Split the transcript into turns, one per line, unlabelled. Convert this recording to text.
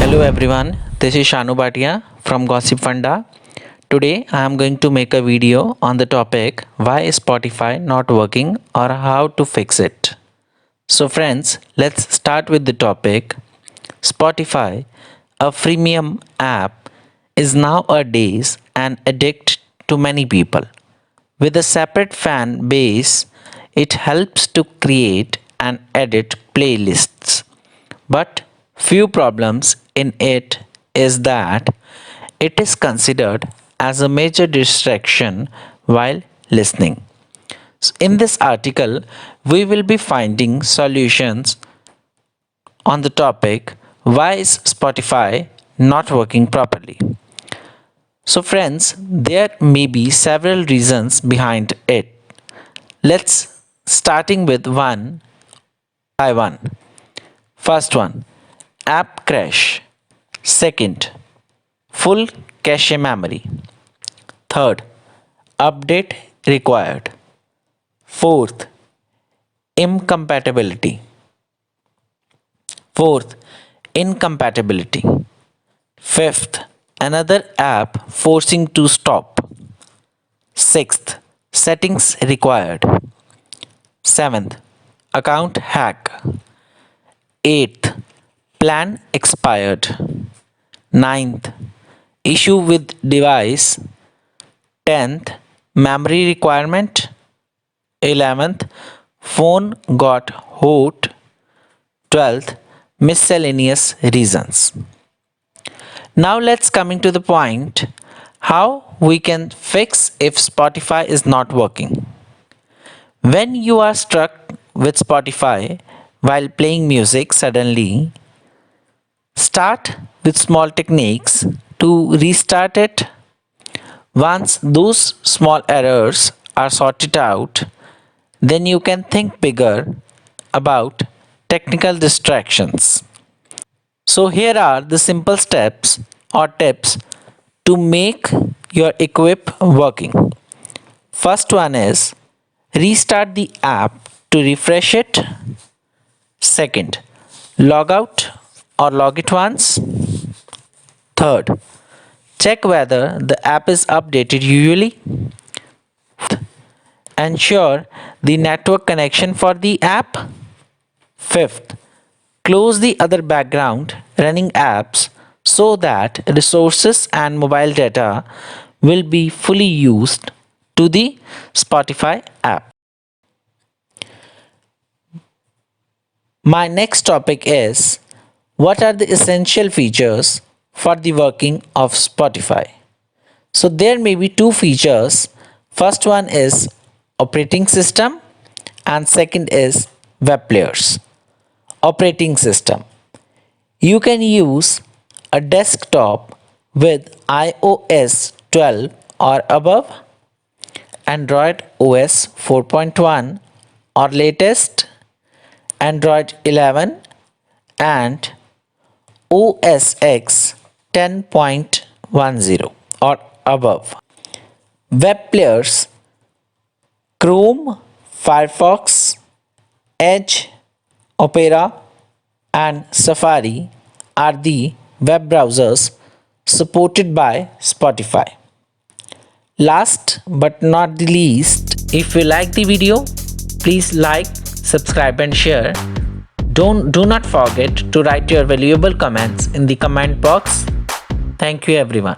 Hello everyone, this is Shanu Bhatia from Gossipfunda. Today I am going to make a video on the topic why is Spotify not working or how to fix it. So friends, let's start with the topic. Spotify, a freemium app, is nowadays an addict to many people. With a separate fan base, it helps to create and edit playlists. But few problems in it is that it is considered as a major distraction while listening. So in this article, we will be finding solutions on the topic why is Spotify not working properly. So friends, there may be several reasons behind it. Let's starting with one by one. First one, app crash. Second, full cache memory. Third, update required. Fourth, incompatibility. Fourth, incompatibility. Fifth, another app forcing to stop. Sixth, settings required. Seventh, account hack. Eighth, plan expired. Ninth, issue with device. 10th, memory requirement. 11th, phone got hot. 12th, miscellaneous reasons. Now let's coming to the point how we can fix if Spotify is not working. When you are struck with Spotify while playing music suddenly, start with small techniques to restart it. Once those small errors are sorted out, then you can think bigger about technical distractions. So here are the simple steps or tips to make your equip working. First one is restart the app to refresh it. Second, log out or log it once. Third, check whether the app is updated usually. Ensure the network connection for the app. Fifth, close the other background running apps so that resources and mobile data will be fully used to the Spotify app. My next topic is what are the essential features for the working of Spotify. So there may be two features. First one is operating system and second is web players. Operating system. You can use a desktop with iOS 12 or above, Android OS 4.1 or latest, Android 11 and OS X 10.10 or above. Web players Chrome, Firefox, Edge, Opera and Safari are the web browsers supported by Spotify. Last but not the least, if you like the video, please like, subscribe and share. Do not forget to write your valuable comments in the comment box. Thank you everyone.